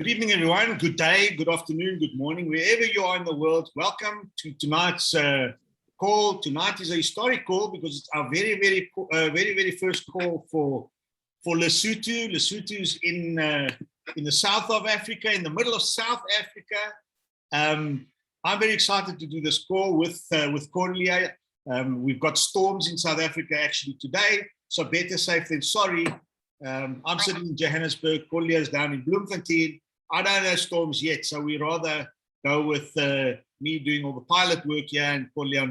Good evening, everyone. Good day, good afternoon, good morning, wherever you are in the world. Welcome to tonight's call. Tonight is a historic call because it's our very first call for Lesotho. Lesotho is in the south of Africa, in the middle of South Africa. I'm very excited to do this call with Corlia. We've got storms in South Africa actually today, so better safe than sorry. I'm sitting in Johannesburg. Corlia is down in Bloemfontein. I don't know storms yet, so we rather go with me doing all the pilot work here and Corlia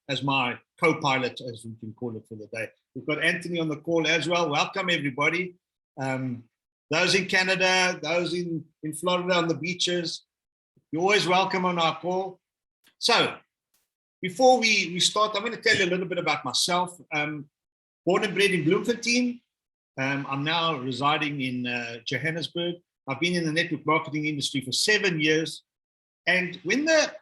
as my co-pilot, as we can call it, for the day. We've got Anthony on the call as well. Welcome, everybody. Those in Canada, those in Florida on the beaches, you're always welcome on our call. So before we start, I'm going to tell you a little bit about myself. Born and bred in Bloemfontein. I'm now residing in Johannesburg. I've been in the network marketing industry for 7 years. And when at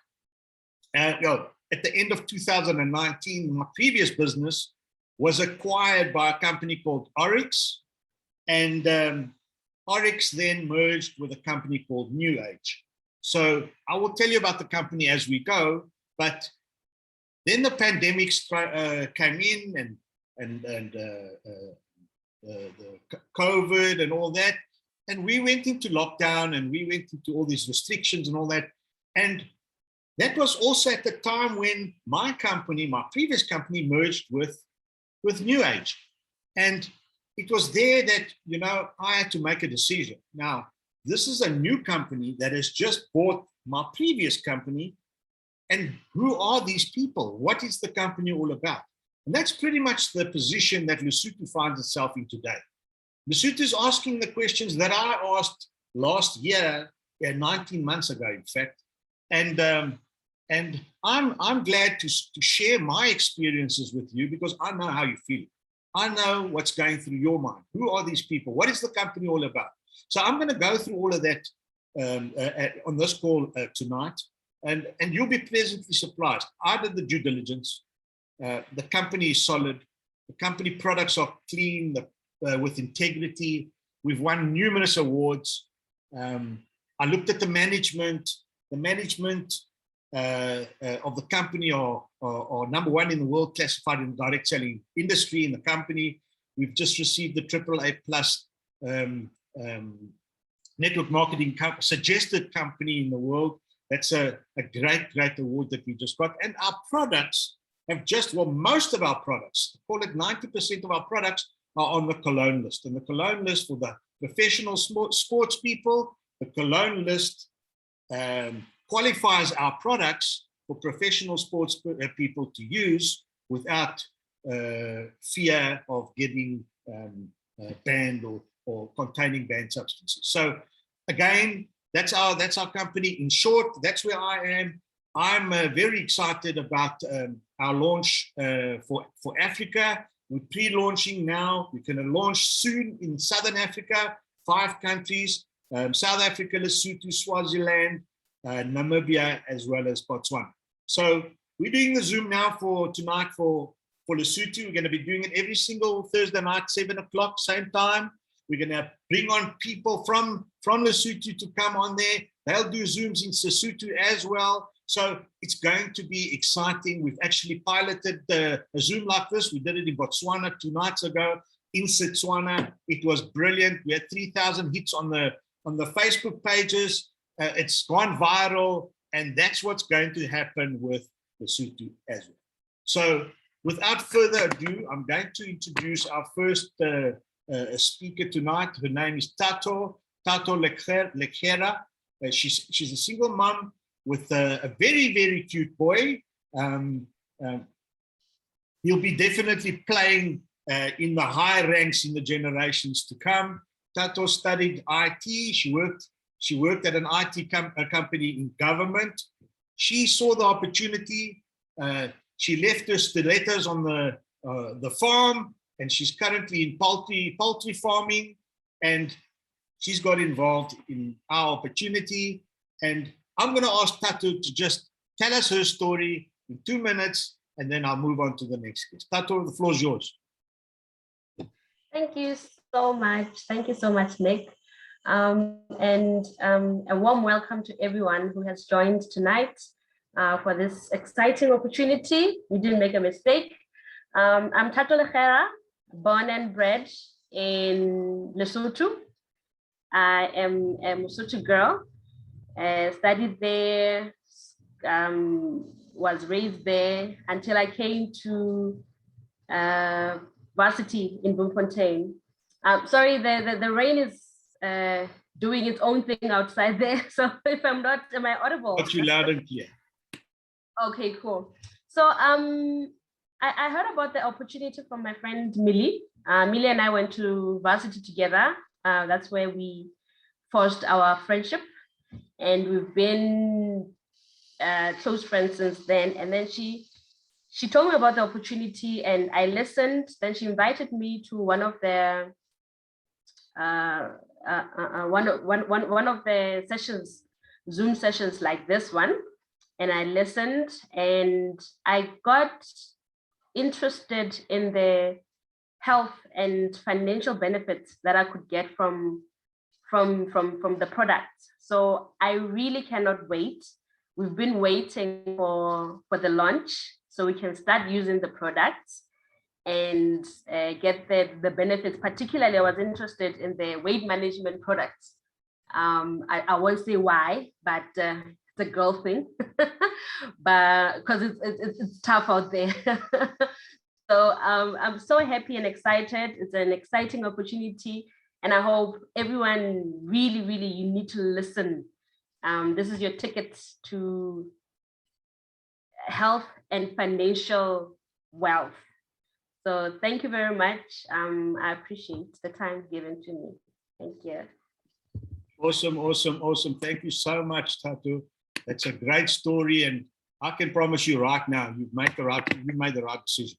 the end of 2019, my previous business was acquired by a company called Oryx. And Oryx then merged with a company called New Age. So I will tell you about the company as we go, but then the pandemic came in and the COVID and all that. And we went into lockdown and we went into all these restrictions and all that. And that was also at the time when my company, my previous company, merged with New Age. And it was there that, I had to make a decision. Now, this is a new company that has just bought my previous company. And who are these people? What is the company all about? And that's pretty much the position that Lesotho finds itself in today. Lesotho is asking the questions that I asked last year, 19 months ago, in fact. And I'm glad to share my experiences with you because I know how you feel. I know what's going through your mind. Who are these people? What is the company all about? So I'm going to go through all of that on this call tonight, and you'll be pleasantly surprised. I did the due diligence. The company is solid. The company products are clean, with integrity. We've won numerous awards. I looked at the management. The management of the company are #1 in the world, classified in the direct selling industry in the company. We've just received the AAA+ network marketing suggested company in the world. That's a great award that we just got. And our products have most of our products, call it 90% of our products, are on the Cologne list. And the Cologne list for the professional sports people, the Cologne list qualifies our products for professional sports people to use without fear of getting banned or containing banned substances. So again, that's our company. In short, that's where I am. I'm very excited about our launch for Africa. We're pre-launching now. We're going to launch soon in Southern Africa, 5 countries, South Africa, Lesotho, Swaziland, Namibia, as well as Botswana. So we're doing the Zoom now for tonight for Lesotho. We're going to be doing it every single Thursday night, 7 o'clock, same time. We're going to bring on people from Lesotho to come on there. They'll do Zooms in Lesotho as well. So it's going to be exciting. We've actually piloted a Zoom like this. We did it in Botswana 2 nights ago in Setswana. It was brilliant. We had 3,000 hits on the Facebook pages. It's gone viral, and that's what's going to happen with Lesotho as well. So without further ado, I'm going to introduce our first speaker tonight. Her name is Thato Lekhera. She's a single mom with a very cute boy. He'll be definitely playing in the high ranks in the generations to come. Thato studied IT. She worked at an IT company in government. She saw the opportunity. She left her stilettos on the farm, and she's currently in poultry farming, and she's got involved in our opportunity. And I'm going to ask Thato to just tell us her story in 2 minutes, and then I'll move on to the next guest. Thato, the floor is yours. Thank you so much. Thank you so much, Nick. And a warm welcome to everyone who has joined tonight for this exciting opportunity. We didn't make a mistake. I'm Thato Lekhera, born and bred in Lesotho. I am a Lesotho girl, studied there, was raised there until I came to varsity in Bloemfontein. Sorry, the rain is doing its own thing outside there. So if I'm not, am I audible? Got you loud and clear. Okay, cool. So I heard about the opportunity from my friend Millie. Millie and I went to varsity together. That's where we forged our friendship, and we've been close friends since then. And then she told me about the opportunity, and I listened. Then she invited me to one of the one of the sessions, Zoom sessions like this one, and I listened, and I got interested in the health and financial benefits that I could get from the product. So I really cannot wait. We've been waiting for the launch so we can start using the products and get the benefits. Particularly, I was interested in the weight management products. I won't say why, but it's a girl thing, but because it's tough out there. So I'm so happy and excited. It's an exciting opportunity, and I hope everyone really, you need to listen. This is your ticket to health and financial wealth. So thank you very much. I appreciate the time given to me. Thank you. Awesome. Thank you so much, Thato. That's a great story, and I can promise you right now, you made the right decision.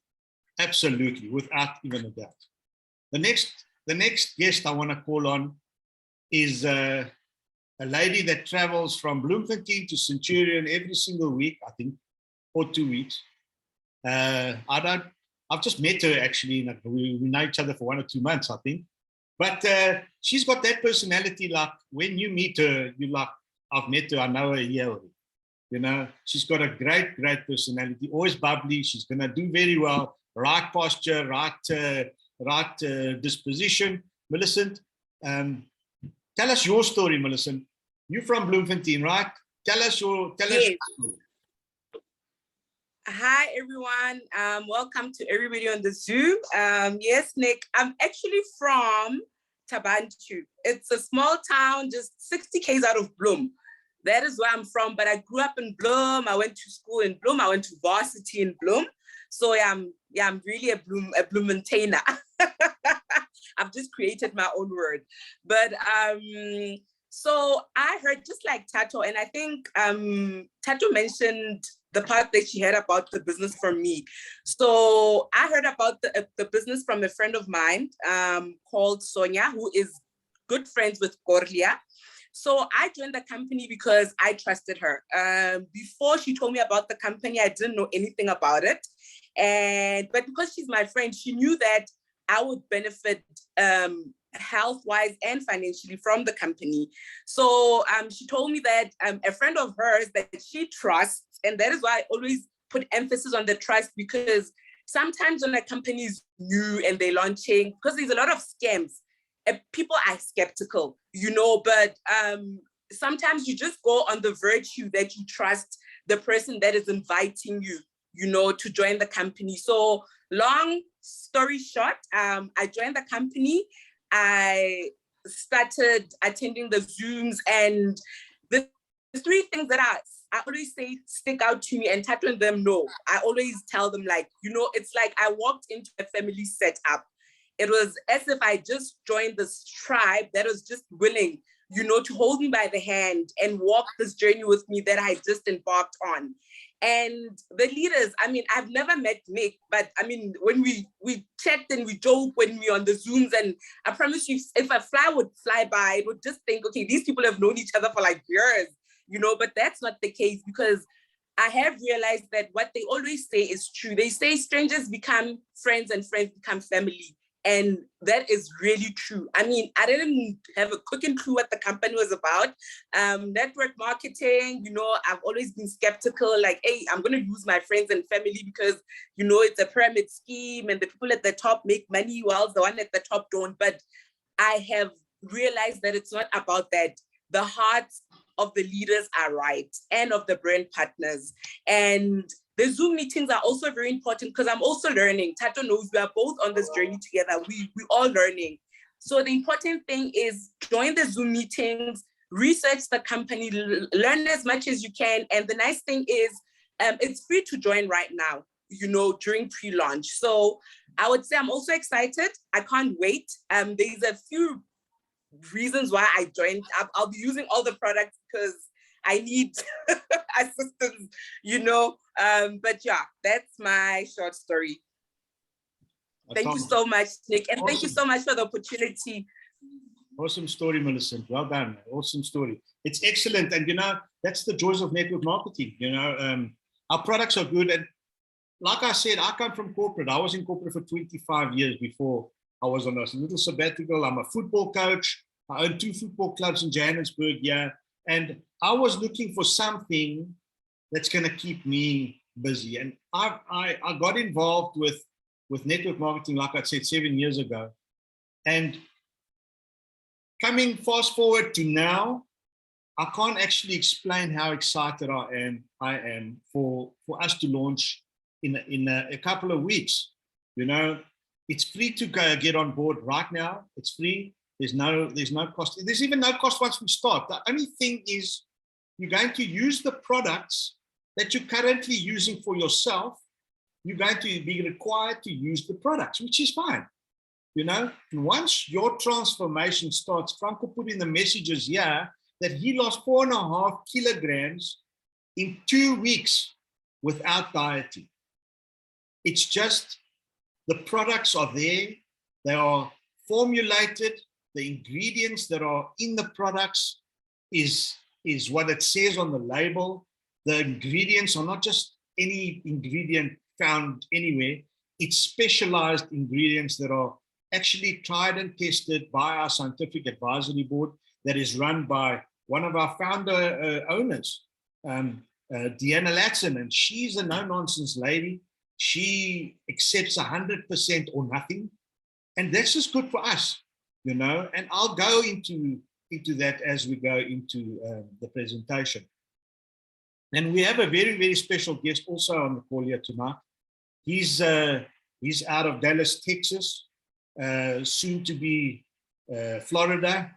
Absolutely, without even a doubt. The next guest I want to call on is a lady that travels from Bloemfontein to Centurion every single week, I think, or 2 weeks. I've just met her actually. We know each other for 1 or 2 months, I think. But she's got that personality. Like when you meet her, you're like, I've met her. I know her here already. You know, she's got a great personality. Always bubbly. She's gonna do very well. Right posture, right disposition. Millicent, tell us your story, Millicent. You're from Bloemfontein, right? Tell us your story. Hi, everyone. Welcome to everybody on the Zoom. Yes, Nick, I'm actually from Tabantu. It's a small town, just 60 km out of Bloem. That is where I'm from, but I grew up in Bloem. I went to school in Bloem. I went to varsity in Bloem. So I'm really a Bloemfonteiner. I've just created my own word. But so I heard just like Thato, and I think Thato mentioned the part that she heard about the business from me. So I heard about the business from a friend of mine called Sonia, who is good friends with Corlia. So I joined the company because I trusted her. Before she told me about the company, I didn't know anything about it. But because she's my friend, she knew that I would benefit health-wise and financially from the company. So she told me that a friend of hers that she trusts, and that is why I always put emphasis on the trust, because sometimes when a company is new and they're launching, because there's a lot of scams, people are skeptical, but sometimes you just go on the virtue that you trust the person that is inviting you, to join the company. So long story short, I joined the company. I started attending the Zooms, and the 3 things that I always say stick out to me, and Thato and them know. I always tell them, it's like I walked into a family setup. It was as if I just joined this tribe that was just willing, to hold me by the hand and walk this journey with me that I just embarked on. And the leaders, I've never met Nick, but when we chat and we joke when we're on the Zooms, and I promise you, if a fly would fly by, it would just think, okay, these people have known each other for years, but that's not the case, because I have realized that what they always say is true. They say strangers become friends and friends become family. And that is really true. I mean, I didn't have a cooking clue what the company was about. Network marketing, you know, I've always been skeptical, like, hey, I'm going to use my friends and family because, you know, it's a pyramid scheme and the people at the top make money while the one at the top don't. But I have realized that it's not about that. The hearts of the leaders are right, and of the brand partners. And the Zoom meetings are also very important because I'm also learning. Thato knows we are both on this journey together. We all learning. So the important thing is join the Zoom meetings, research the company, learn as much as you can. And the nice thing is it's free to join right now, you know, during pre-launch. So I would say I'm also excited. I can't wait. There's a few reasons why I joined. I'll be using all the products because I need assistance, you know. But yeah, that's my short story. Thank you so much, Nic, and thank you so much for the opportunity. Awesome story, Millicent. Well done. Awesome story. It's excellent. And, you know, that's the joys of network marketing. You know, our products are good. And like I said, I come from corporate. I was in corporate for 25 years before I was on a little sabbatical. I'm a football coach. I own 2 football clubs in Johannesburg. Yeah. And I was looking for something that's going to keep me busy. And I got involved with network marketing, like I said, 7 years ago. And coming fast forward to now, I can't actually explain how excited I am for us to launch in a couple of weeks. You know, it's free to go get on board right now. It's free. There's no cost. There's even no cost once we start. The only thing is you're going to use the products that you're currently using for yourself. You're going to be required to use the products, which is fine. You know, and once your transformation starts, Franco put in the messages here that he lost 4.5 kilograms in 2 weeks without dieting. It's just the products are there. They are formulated. The ingredients that are in the products is what it says on the label. The ingredients are not just any ingredient found anywhere. It's specialized ingredients that are actually tried and tested by our scientific advisory board that is run by one of our founder owners, Deanna Latson, and she's a no-nonsense lady. She accepts 100% or nothing. And that's just good for us, you know, and I'll go into that as we go into the presentation. And we have a very, very special guest also on the call here tonight. He's out of Dallas, Texas, soon to be Florida.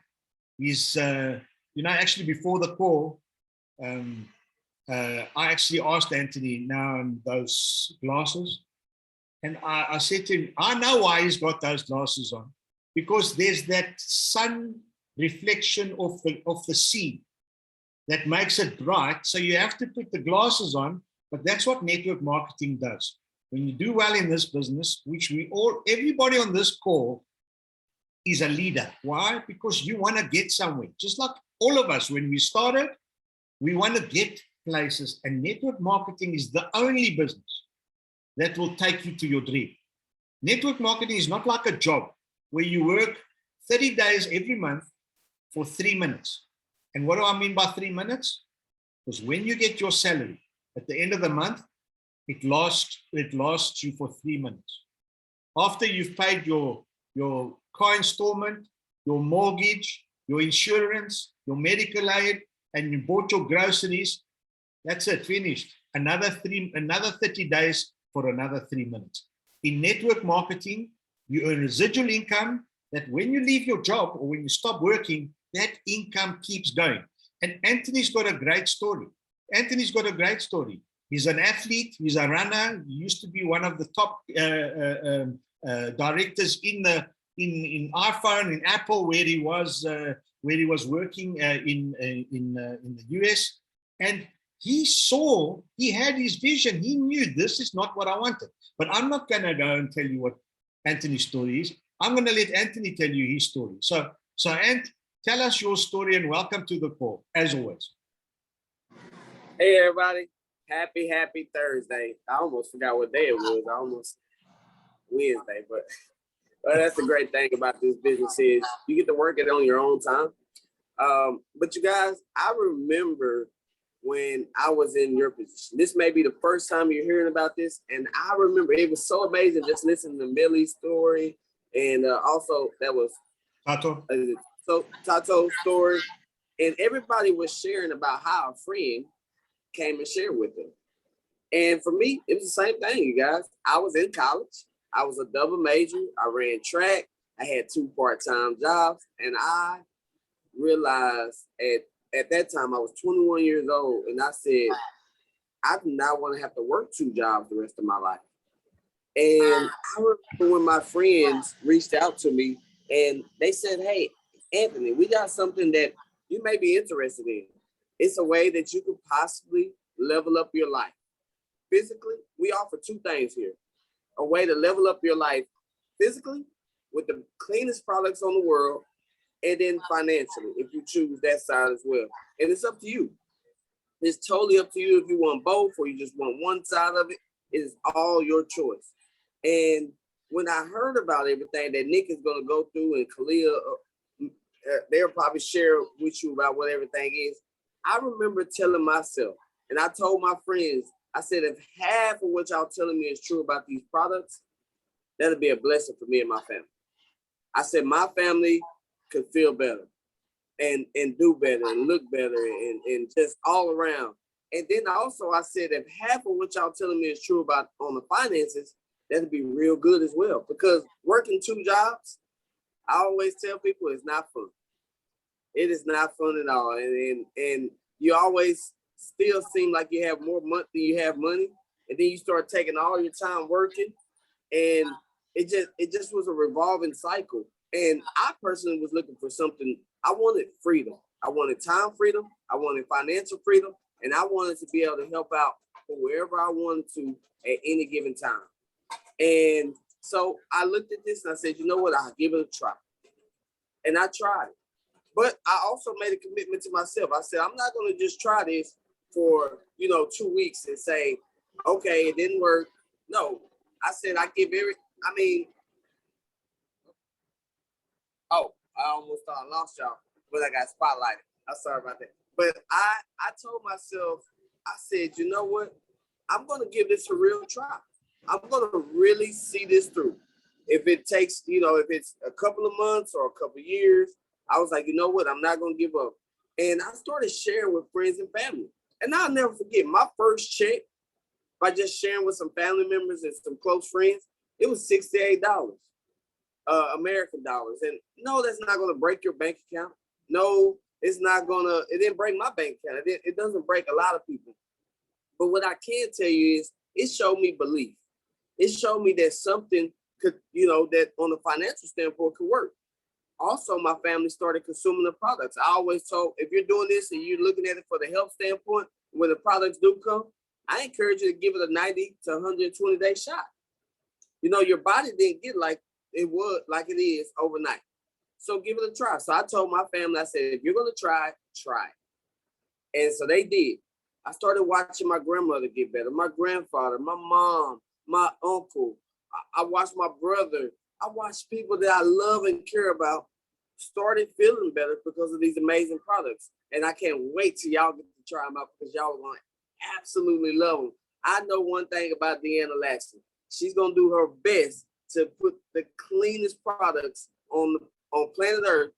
He's, you know, actually before the call, I actually asked Anthony now on those glasses. And I said to him, I know why he's got those glasses on, because there's that sun reflection of the sea that makes it bright. So you have to put the glasses on, but that's what network marketing does. When you do well in this business, which everybody on this call is a leader. Why? Because you want to get somewhere. Just like all of us, when we started, we want to get places, and network marketing is the only business that will take you to your dream. Network marketing is not like a job where you work 30 days every month for 3 minutes. And what do I mean by 3 minutes? Because when you get your salary at the end of the month, it lasts you for 3 minutes. After you've paid your car installment, your mortgage, your insurance, your medical aid, and you bought your groceries, that's it, finished. Another 30 days for another 3 minutes. In network marketing, you earn residual income that when you leave your job or when you stop working, that income keeps going. And Anthony's got a great story. He's an athlete, he's a runner. He used to be one of the top directors in iPhone, in Apple, where he was working in the US. And he had his vision. He knew this is not what I wanted. But I'm not going to go and tell you what Anthony's story is. I'm going to let Anthony tell you his story. So Ant, tell us your story and welcome to the call, as always. Hey, everybody. Happy Thursday. I almost forgot what day it was. Wednesday, but Well, that's the great thing about this business is you get to work it on your own time. But you guys, I remember when I was in your position. This may be the first time you're hearing about this, and I remember it was so amazing just listening to Millie's story, and also that was Thato. So Thato's story, and everybody was sharing about how a friend came and shared with them. And for me, it was the same thing, you guys. I was in college. I was a double major. I ran track. I had 2 part-time jobs, and I realized at that time I was 21 years old, and I said, I do not want to have to work 2 jobs the rest of my life. And I remember when my friends reached out to me and they said, hey, Anthony, we got something that you may be interested in. It's a way that you could possibly level up your life. Physically, we offer 2 things here. A way to level up your life physically with the cleanest products on the world, and then financially, if you choose that side as well. And it's up to you. It's totally up to you if you want both or you just want one side of it. It is all your choice. And when I heard about everything that Nic is going to go through and Corlia, they'll probably share with you about what everything is. I remember telling myself, and I told my friends, I said, if half of what y'all telling me is true about these products, that'll be a blessing for me and my family. I said, my family could feel better and do better and look better and just all around. And then also I said, if half of what y'all telling me is true about on the finances, that'd be real good as well. Because working 2 jobs, I always tell people it's not fun. It is not fun at all. And you always still seem like you have more money than you have money. And then you start taking all your time working. And it just was a revolving cycle. And I personally was looking for something. I wanted freedom. I wanted time freedom. I wanted financial freedom. And I wanted to be able to help out wherever I wanted to at any given time. And so I looked at this and I said, you know what? I'll give it a try. And I tried. But I also made a commitment to myself. I said, I'm not going to just try this for, 2 weeks and say, okay, it didn't work. No, I said, I almost thought I lost y'all, but I got spotlighted. I'm sorry about that. But I told myself, I said, you know what? I'm going to give this a real try. I'm going to really see this through. If it takes, if it's a couple of months or a couple of years, I was like, you know what? I'm not going to give up. And I started sharing with friends and family. And I'll never forget my first check by just sharing with some family members and some close friends. It was $68, American dollars. And no, that's not going to break your bank account. No, it didn't break my bank account. It doesn't break a lot of people. But what I can tell you is it showed me belief. It showed me that something could, that on a financial standpoint could work. Also, my family started consuming the products. I always told, if you're doing this and you're looking at it for the health standpoint, when the products do come, I encourage you to give it a 90 to 120 day shot. Your body didn't get like it is overnight. So give it a try. So I told my family, I said, if you're going to try it. And so they did. I started watching my grandmother get better, my grandfather, my mom, my uncle. I watched my brother. I watched people that I love and care about started feeling better because of these amazing products. And I can't wait till y'all get to try them out because y'all are going to absolutely love them. I know one thing about Deanna Laxton. She's going to do her best to put the cleanest products on planet Earth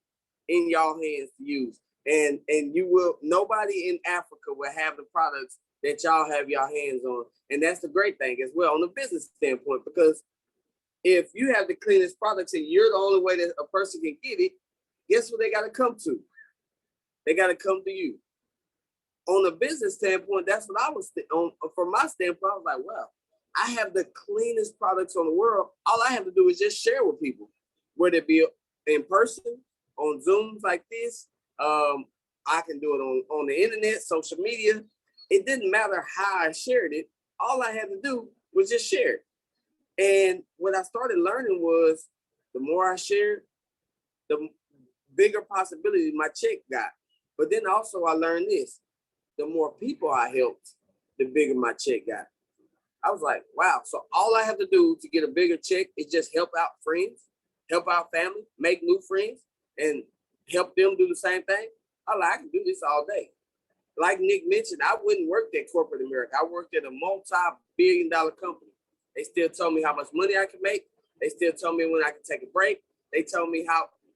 in y'all hands to use. And you will, nobody in Africa will have the products that y'all have your hands on. And that's the great thing as well on the business standpoint, because if you have the cleanest products and you're the only way that a person can get it, guess what they got to come to? They got to come to you. On the business standpoint, that's what I was on. From my standpoint, I was like, wow, I have the cleanest products on the world. All I have to do is just share with people, whether it be in person, on Zooms like this. I can do it on the internet, social media. It didn't matter how I shared it. All I had to do was just share it. And what I started learning was the more I shared, the bigger possibility my check got. But then also I learned this, the more people I helped, the bigger my check got. I was like, wow. So all I have to do to get a bigger check is just help out friends. help our family, make new friends, and help them do the same thing, I can do this all day. Like Nic mentioned, I wouldn't work at corporate America. I worked at a multi-billion-dollar company. They still told me how much money I could make. They still told me when I could take a break. They told me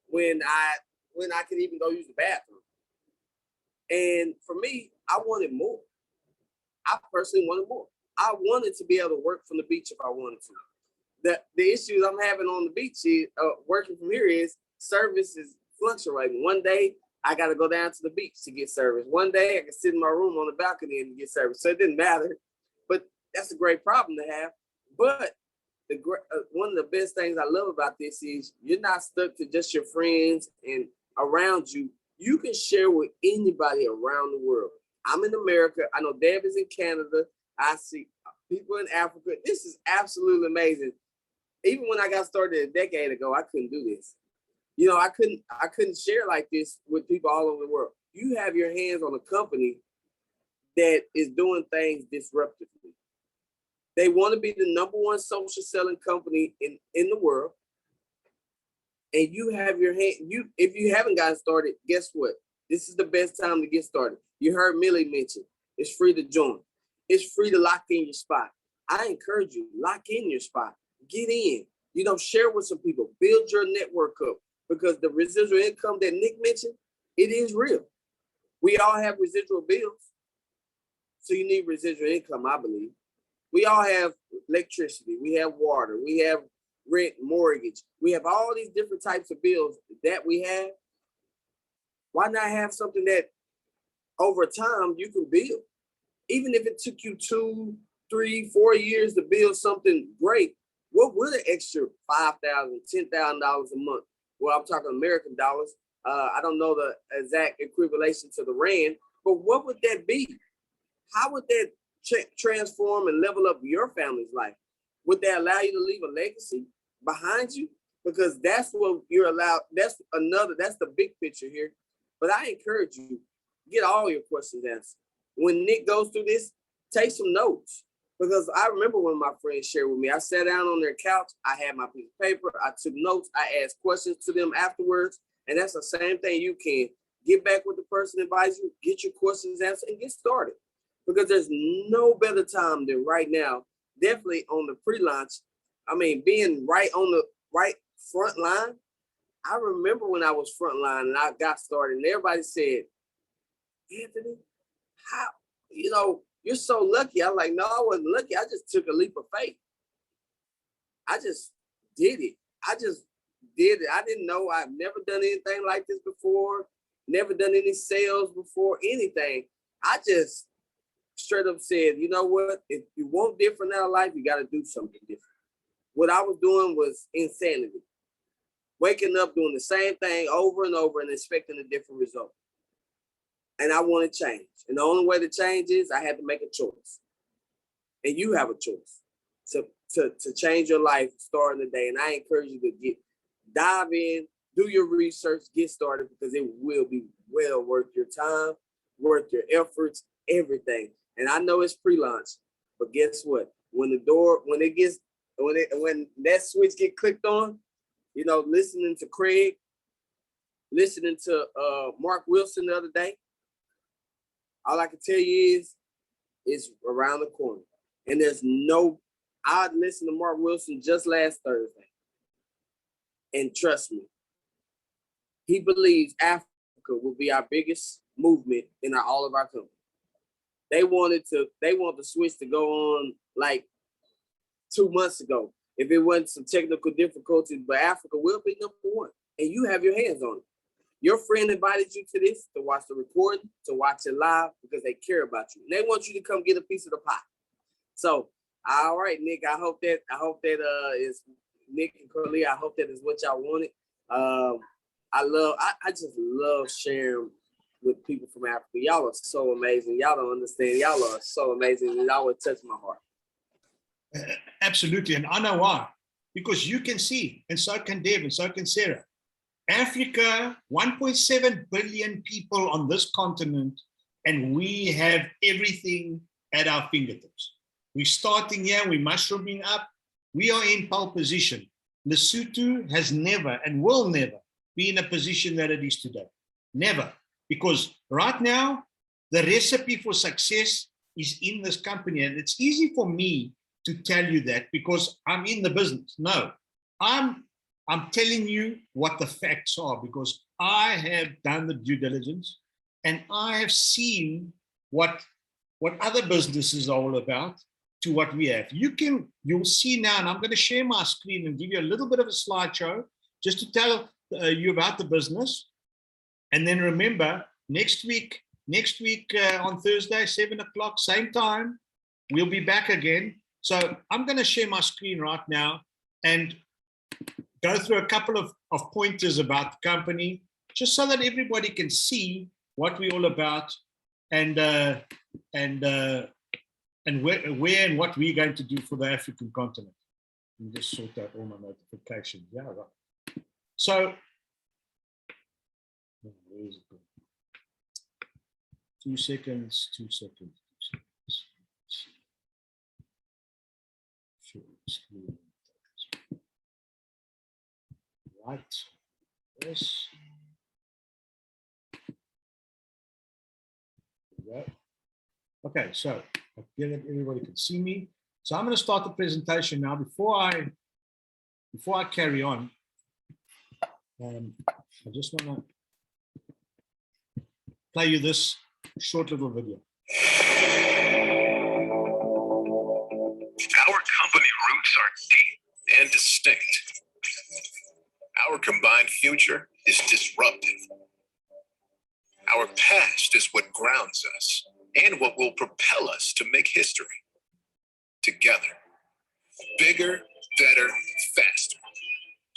when I could even go use the bathroom. And for me, I wanted more. I personally wanted more. I wanted to be able to work from the beach if I wanted to. The issues I'm having on the beach is working from here is service is fluctuating. One day I got to go down to the beach to get service. One day I can sit in my room on the balcony and get service. So it didn't matter, but that's a great problem to have. But one of the best things I love about this is you're not stuck to just your friends and around you. You can share with anybody around the world. I'm in America. I know Deb is in Canada. I see people in Africa. This is absolutely amazing. Even when I got started a decade ago, I couldn't do this. You know, I couldn't share like this with people all over the world. You have your hands on a company that is doing things disruptively. They want to be the #1 social selling company in the world. And you have your hand, if you haven't gotten started, guess what? This is the best time to get started. You heard Millie mention, it's free to join. It's free to lock in your spot. I encourage you, lock in your spot. Get in, share with some people, build your network up, because the residual income that Nic mentioned, it is real. We all have residual bills. So you need residual income, I believe. We all have electricity, we have water, we have rent, mortgage. We have all these different types of bills that we have. Why not have something that over time you can build? Even if it took you 2, 3, 4 years to build something great, what would an extra $5,000, $10,000 a month? Well, I'm talking American dollars. I don't know the exact equivalation to the rand, but what would that be? How would that transform and level up your family's life? Would that allow you to leave a legacy behind you? Because that's what you're allowed. That's the big picture here. But I encourage you, get all your questions answered. When Nic goes through this, take some notes. Because I remember when my friends shared with me, I sat down on their couch, I had my piece of paper, I took notes, I asked questions to them afterwards. And that's the same thing you can. Get back with the person that advised you, get your questions answered, and get started. Because there's no better time than right now, definitely on the pre-launch. I mean, being right on the right front line. I remember when I was front line and I got started and everybody said, Anthony, how, you're so lucky. I'm like, no, I wasn't lucky. I just took a leap of faith. I just did it. I didn't know. I've never done anything like this before. Never done any sales before, anything. I just straight up said, you know what? If you want different out of life, you got to do something different. What I was doing was insanity. Waking up, doing the same thing over and over and expecting a different result. And I wanted change. And the only way to change is I had to make a choice. And you have a choice to change your life starting today. And I encourage you to dive in, do your research, get started, because it will be well worth your time, worth your efforts, everything. And I know it's pre-launch, but guess what? When that switch get clicked on, listening to Craig, listening to Mark Wilson the other day, all I can tell you is it's around the corner. And I listened to Mark Wilson just last Thursday. And trust me, he believes Africa will be our biggest movement in all of our company. They want the switch to go on like 2 months ago. If it wasn't some technical difficulties, but Africa will be #1. And you have your hands on it. Your friend invited you to this, to watch the recording, to watch it live, because they care about you. And they want you to come get a piece of the pie. So, all right, Nic, I hope that is Nic and Corlia. I hope that is what y'all wanted. I just love sharing with people from Africa. Y'all are so amazing. Y'all don't understand. Y'all are so amazing. And y'all would touch my heart. Absolutely. And I know why. Because you can see, and so can Deb, and so can Sarah. Africa, 1.7 billion people on this continent, and we have everything at our fingertips. We're starting here, we're mushrooming up. We are in pole position. Lesotho has never and will never be in a position that it is today. Never. Because right now, the recipe for success is in this company. And it's easy for me to tell you that because I'm in the business. No, I'm telling you what the facts are because I have done the due diligence and I have seen what other businesses are all about to what we have. You'll see now, and I'm going to share my screen and give you a little bit of a slideshow just to tell you about the business. And then remember, next week on Thursday, 7 o'clock, same time, we'll be back again. So I'm going to share my screen right now and go through a couple of pointers about the company, just so that everybody can see what we're all about and where and what we're going to do for the African continent. Let me just sort out all my notifications. Yeah, right. So, where is it? 2 seconds, 2 seconds. Right. Yes. There we go. Okay, so I get that everybody can see me. So I'm going to start the presentation now. Before I carry on, I just want to play you this short little video. Our company roots are deep and distinct. Our combined future is disruptive. Our past is what grounds us and what will propel us to make history. Together, bigger, better, faster.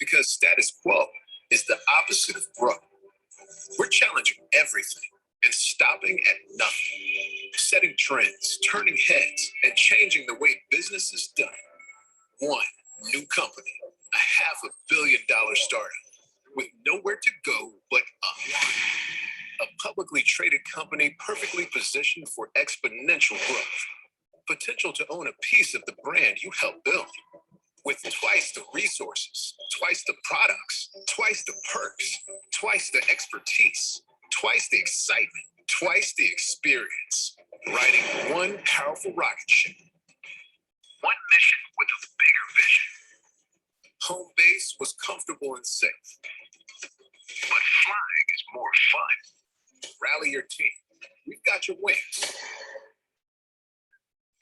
Because status quo is the opposite of growth. We're challenging everything and stopping at nothing. Setting trends, turning heads, and changing the way business is done. One new company, a $500 million startup with nowhere to go but up. A publicly traded company perfectly positioned for exponential growth. Potential to own a piece of the brand you helped build. With twice the resources, twice the products, twice the perks, twice the expertise, twice the excitement, twice the experience. Riding one powerful rocket ship. One mission with a bigger vision. Home base was comfortable and safe. But flying is more fun. Rally your team. We've got your wings.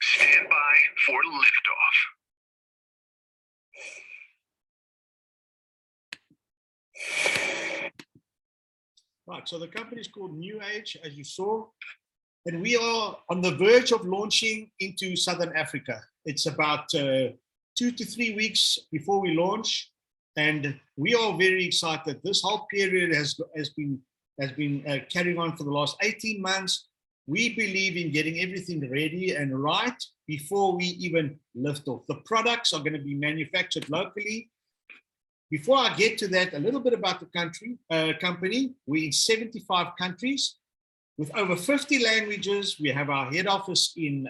Stand by for liftoff. Right, so the company is called New Age, as you saw, and we are on the verge of launching into Southern Africa. It's about 2 to 3 weeks before we launch, and we are very excited. This whole period has been carrying on for the last 18 months. We believe in getting everything ready and right before we even lift off. The products are going to be manufactured locally. Before I get to that, a little bit about the company. We're in 75 countries with over 50 languages. We have our head office in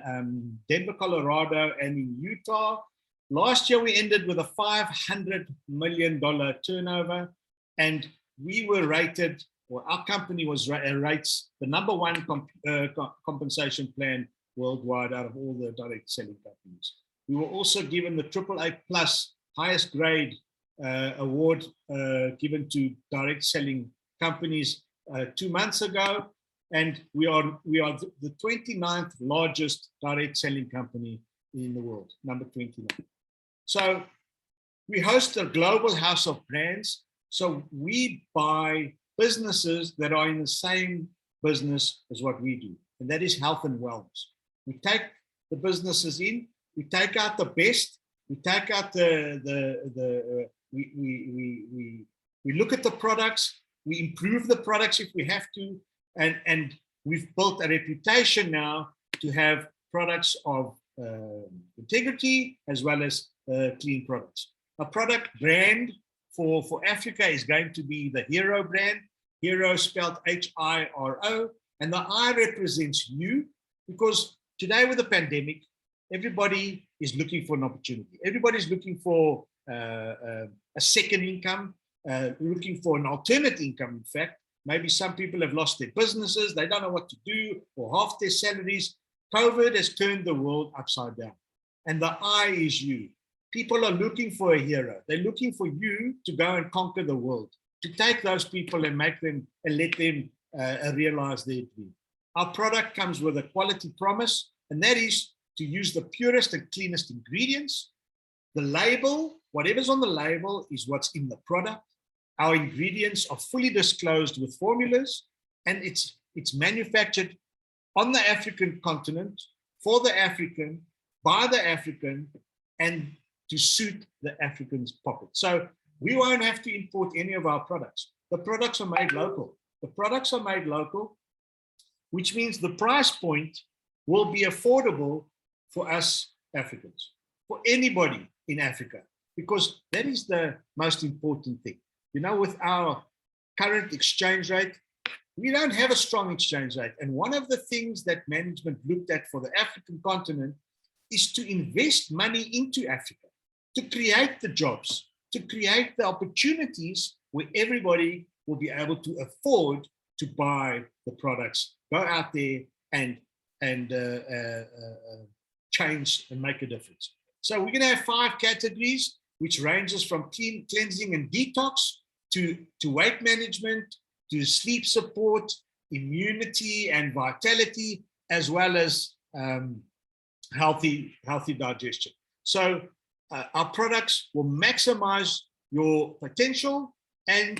Denver, Colorado, and in Utah. Last year, we ended with a $500 million turnover, and we were rated, or our company was rates the #1 compensation plan worldwide out of all the direct selling companies. We were also given the AAA plus highest grade award given to direct selling companies 2 months ago, and we are the 29th largest direct selling company in the world, number 29. So we host a global house of brands. So we buy businesses that are in the same business as what we do, and that is health and wellness. We take the businesses in, we take out the best, we take out we look at the products, we improve the products if we have to, and we've built a reputation now to have products of integrity as well as clean products. A product brand for Africa is going to be the Hero brand. Hero spelled H-I-R-O, and the I represents you, because today with the pandemic, everybody is looking for an opportunity. Everybody's looking for a second income, looking for an alternate income, in fact. Maybe some people have lost their businesses, they don't know what to do, or half their salaries. COVID has turned the world upside down. And the I is you. People are looking for a hero. They're looking for you to go and conquer the world, to take those people and make them and let them realize their dream. Our product comes with a quality promise, and that is to use the purest and cleanest ingredients. The label, whatever's on the label is what's in the product. Our ingredients are fully disclosed with formulas, and it's manufactured on the African continent, for the African, by the African, and to suit the African's pocket. So we won't have to import any of our products. The products are made local. The products are made local, which means the price point will be affordable for us Africans, for anybody in Africa, because that is the most important thing. You know, with our current exchange rate, we don't have a strong exchange rate. And one of the things that management looked at for the African continent is to invest money into Africa, to create the jobs, to create the opportunities where everybody will be able to afford to buy the products, go out there and change and make a difference. So we're going to have 5 categories, which ranges from cleansing and detox to weight management, to sleep support, immunity and vitality, as well as healthy digestion. So our products will maximize your potential and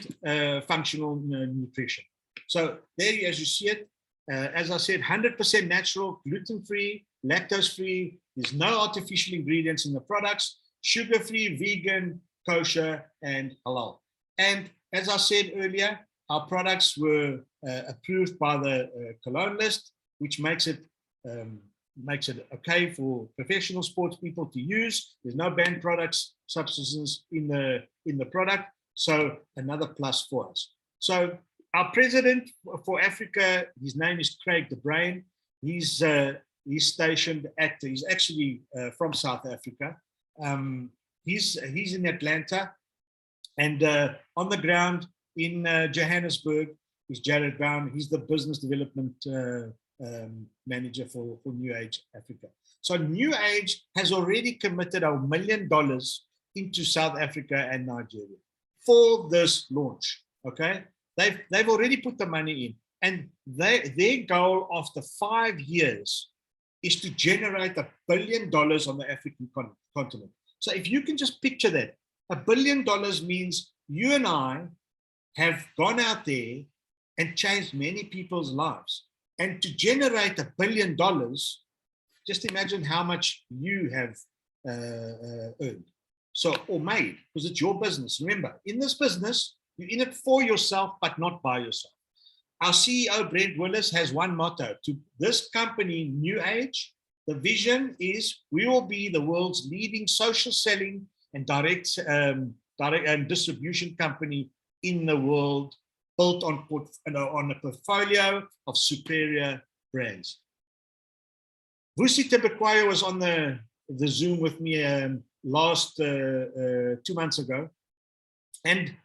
functional nutrition. So there, as you see it, as I said, 100% natural, gluten-free, lactose-free. There's no artificial ingredients in the products, sugar-free, vegan, kosher, and halal. And as I said earlier, our products were approved by the Cologne list, which makes it okay for professional sports people to use. There's no banned products, substances in the product. So another plus for us. So our president for Africa, his name is Craig de Bruin. He's stationed at, he's actually from South Africa. He's in Atlanta, and on the ground in Johannesburg is Jared Brown. He's the business development manager for New Age Africa. So New Age has already committed $1 million into South Africa and Nigeria for this launch. Okay, they've already put the money in, and their goal after 5 years is to generate $1 billion on the African continent. So if you can just picture that, $1 billion means you and I have gone out there and changed many people's lives. And to generate $1 billion, just imagine how much you have earned. So, or made, because it's your business. Remember, in this business, you're in it for yourself, but not by yourself. Our CEO, Brent Willis, has one motto to this company, New Age. The vision is we will be the world's leading social selling and direct and distribution company in the world, built on a portfolio of superior brands. Vusi Tebekwayo was on the Zoom with me last 2 months ago, and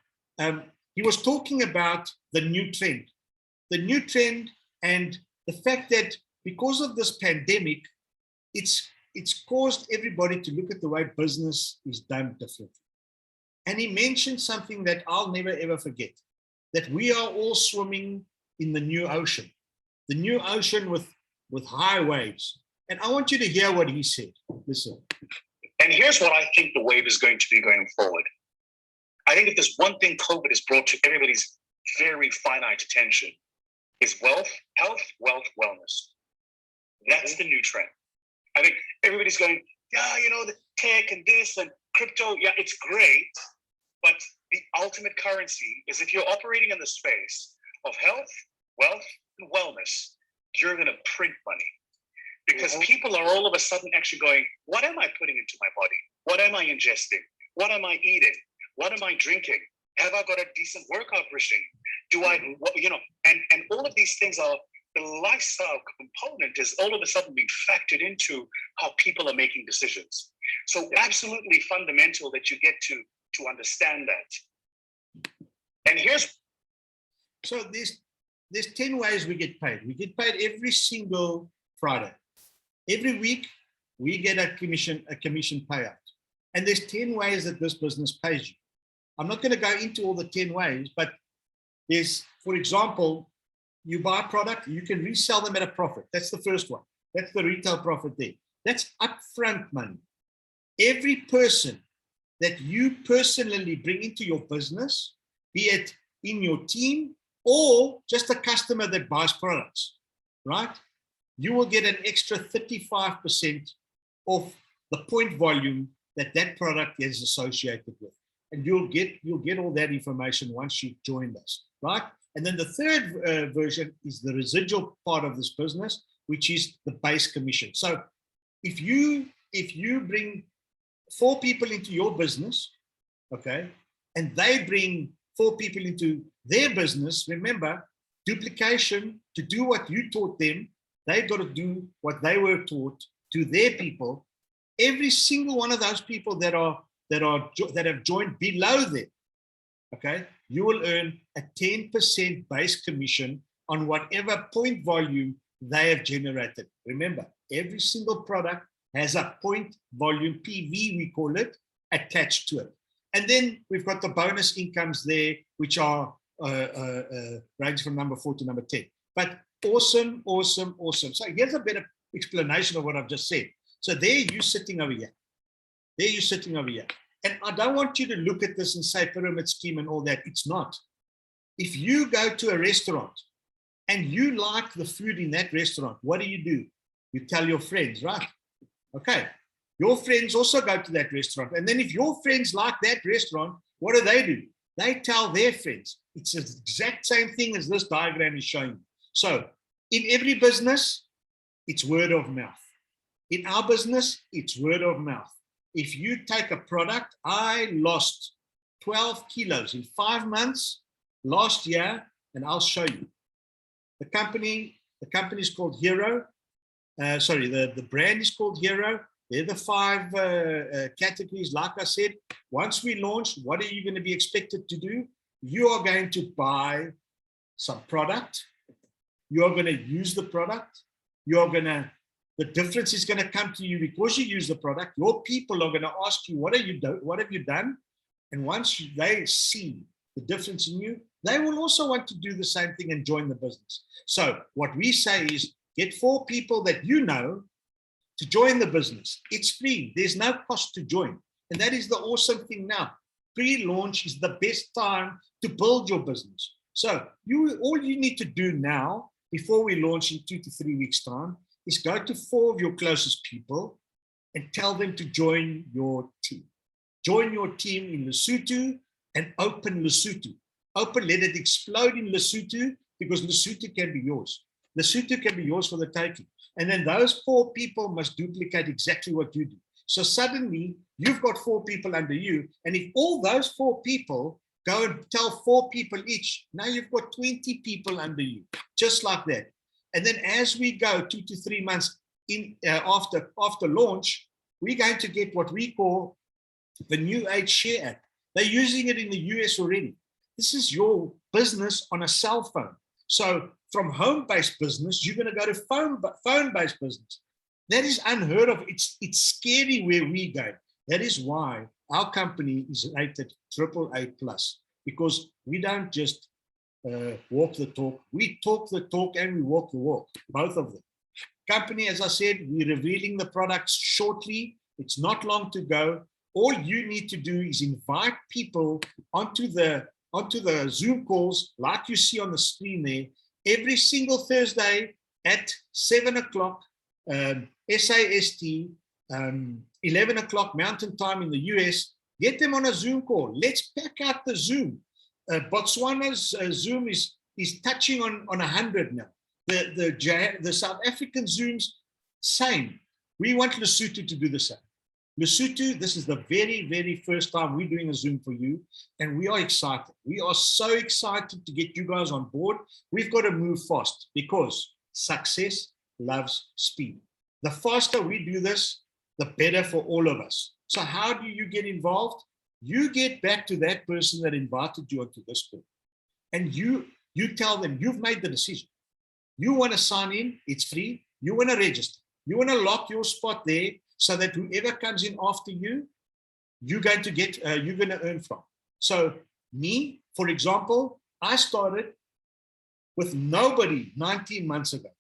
he was talking about the new trend and the fact that because of this pandemic, it's caused everybody to look at the way business is done differently. And he mentioned something that I'll never ever forget, that we are all swimming in the new ocean with high waves. And I want you to hear what he said. Listen. And here's what I think the wave is going to be going forward. I think if there's one thing COVID has brought to everybody's very finite attention is wealth, health, wealth, wellness. That's the new trend. I think everybody's going, yeah, you know, the tech and this and crypto, yeah, it's great. But the ultimate currency is if you're operating in the space of health, wealth, and wellness, you're going to print money. Because people are all of a sudden actually going, what am I putting into my body? What am I ingesting? What am I eating? What am I drinking? Have I got a decent workout regime? Do I, you know, and all of these things are, the lifestyle component is all of a sudden being factored into how people are making decisions. So absolutely fundamental that you get to to understand that. And here's So there's 10 ways we get paid. We get paid every single Friday. Every week we get a commission payout. And there's 10 ways that this business pays you. I'm not going to go into all the 10 ways, but there's, for example, you buy a product, you can resell them at a profit. That's the first one. That's the retail profit there. That's upfront money. Every person that you personally bring into your business, be it in your team or just a customer that buys products, right? You will get an extra 35% of the point volume that that product is associated with. And you'll get all that information once you've joined us, right? And then the third version is the residual part of this business, which is the base commission. So if you bring 4 people into your business, okay, and they bring 4 people into their business, remember, duplication, to do what you taught them, they've got to do what they were taught to their people. Every single one of those people that have joined below them, okay, you will earn a 10% base commission on whatever point volume they have generated. Remember, every single product has a point volume, PV we call it, attached to it. And then we've got the bonus incomes there, which are range from number 4 to number 10. But awesome, awesome, awesome. So here's a better explanation of what I've just said. So there you're sitting over here. There you're sitting over here. And I don't want you to look at this and say pyramid scheme and all that. It's not. If you go to a restaurant and you like the food in that restaurant, what do? You tell your friends, right? Okay. Your friends also go to that restaurant. And then if your friends like that restaurant, what do? They tell their friends. It's the exact same thing as this diagram is showing. So in every business, it's word of mouth. In our business, it's word of mouth. If you take a product, I lost 12 kilos in 5 months last year, and I'll show you. The company is called Hero. The brand is called Hero. They're the 5 categories. Like I said, once we launch, what are you going to be expected to do? You are going to buy some product. You are going to use the product. The difference is going to come to you because you use the product. Your people are going to ask you, what have you done? And once they see the difference in you, they will also want to do the same thing and join the business. So what we say is get 4 people that you know to join the business. It's free. There's no cost to join. And that is the awesome thing now. Pre-launch is the best time to build your business. So all you need to do now, before we launch in 2 to 3 weeks' time, is go to 4 of your closest people and tell them to join your team. Join your team in Lesotho and open Lesotho. Let it explode in Lesotho, because Lesotho can be yours. Lesotho can be yours for the taking. And then those 4 people must duplicate exactly what you do. So suddenly you've got 4 people under you. And if all those 4 people go and tell 4 people each, now you've got 20 people under you, just like that. And then as we go 2 to 3 months in after launch, we're going to get what we call the New Age Share app. They're using it in the US already. This is your business on a cell phone. So from home-based business, you're going to go to phone-based business. That is unheard of. It's scary where we go. That is why our company is rated AAA+, because we don't just walk the talk. We talk the talk and we walk the walk, both of them. Company, as I said, we're revealing the products shortly. It's not long to go. All you need to do is invite people onto the Zoom calls, like you see on the screen there, every single Thursday at 7 o'clock SAST, 11 o'clock Mountain Time in the US. Get them on a Zoom call. Let's pack out the Zoom. Botswana's Zoom is touching on 100 now. The South African Zooms, same. We want Lesotho to do the same. Lesotho, this is the very, very first time we're doing a Zoom for you, and we are excited. We are so excited to get you guys on board. We've got to move fast because success loves speed. The faster we do this, the better for all of us. So how do you get involved? You get back to that person that invited you onto this call, and you tell them you've made the decision. You want to sign in, it's free. You want to register. You want to lock your spot there so that whoever comes in after you, you're going to earn from. So me, for example, I started with nobody 19 months ago.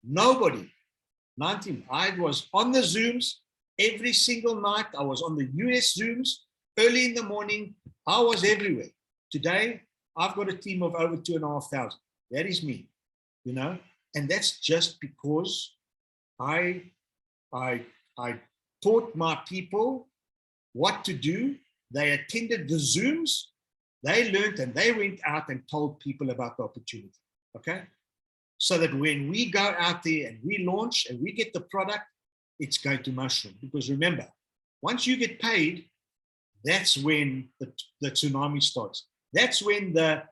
Nobody. 19. I was on the Zooms every single night. I was on the US Zooms early in the morning. I was everywhere. Today, I've got a team of over 2,500. That is me, you know, and that's just because I taught my people what to do. They attended the Zooms, they learned, and they went out and told people about the opportunity, okay? So that when we go out there and we launch and we get the product, it's going to mushroom. Because remember, once you get paid, that's when the tsunami starts. That's when the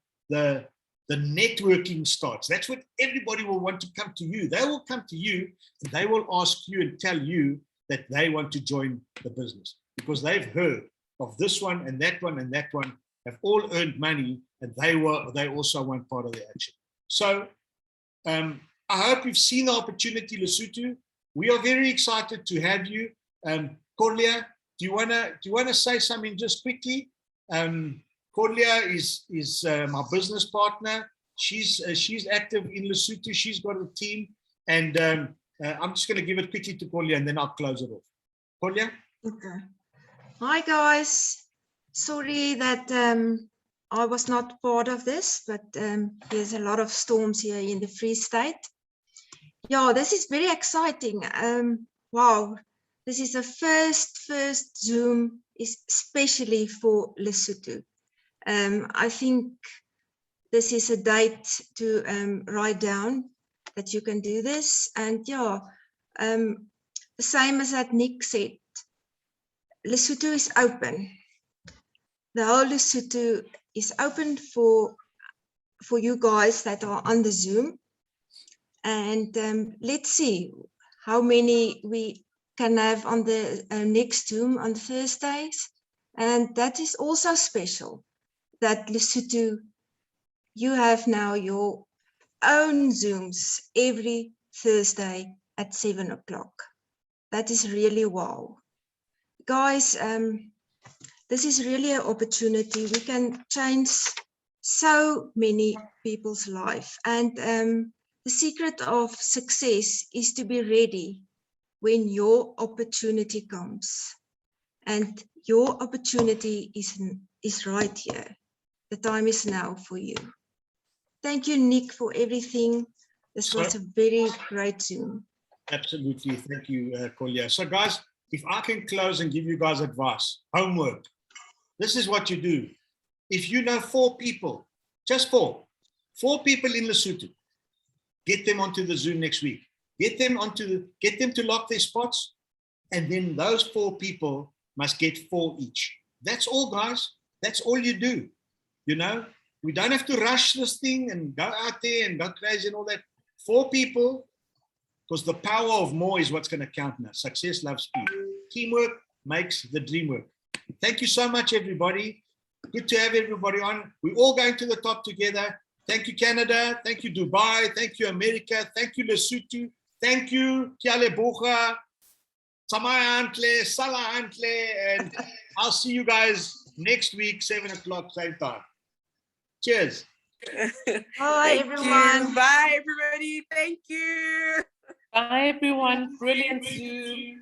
networking starts. That's when everybody will want to come to you. They will come to you and they will ask you and tell you that they want to join the business because they've heard of this one and that one have all earned money, and they also want part of the action. So I hope you've seen the opportunity, Lesotho. We are very excited to have you. Corlia, do you wanna say something just quickly? Corlia is my business partner. She's active in Lesotho. She's got a team, and I'm just going to give it quickly to Corlia, and then I'll close it off. Corlia? Okay. Hi guys. Sorry that I was not part of this, but there's a lot of storms here in the Free State. Yeah, this is very exciting. Wow, this is the first Zoom, especially for Lesotho. I think this is a date to write down that you can do this. And yeah, the same as that Nic said, Lesotho is open. The whole Lesotho is open for you guys that are on the Zoom. And let's see how many we can have on the next Zoom on Thursdays. And that is also special, that Lesotho, you have now your own Zooms every Thursday at 7 o'clock. That is really wow. Guys, this is really an opportunity. We can change so many people's life. And the secret of success is to be ready when your opportunity comes. And your opportunity is right here. The time is now for you. Thank you, Nic, for everything. This was a very great Zoom. Absolutely. Thank you, Corlia. So guys, if I can close and give you guys advice, homework, this is what you do. If you know 4 people, just 4 people in Lesotho, get them onto the Zoom next week. Get them to lock their spots, and then those 4 people must get 4 each. That's all, guys. That's all you do. You know, we don't have to rush this thing and go out there and go crazy and all that. 4 people, because the power of more is what's going to count now. Success loves speed. Teamwork makes the dream work. Thank you so much, everybody. Good to have everybody on. We're all going to the top together. Thank you, Canada. Thank you, Dubai. Thank you, America. Thank you, Lesotho. Thank you, Kialeboga, Samayantle, Salahantle, and I'll see you guys next week, 7 o'clock, same time. Cheers. Bye, everyone. You. Bye, everybody. Thank you. Bye, everyone. Brilliant Zoom.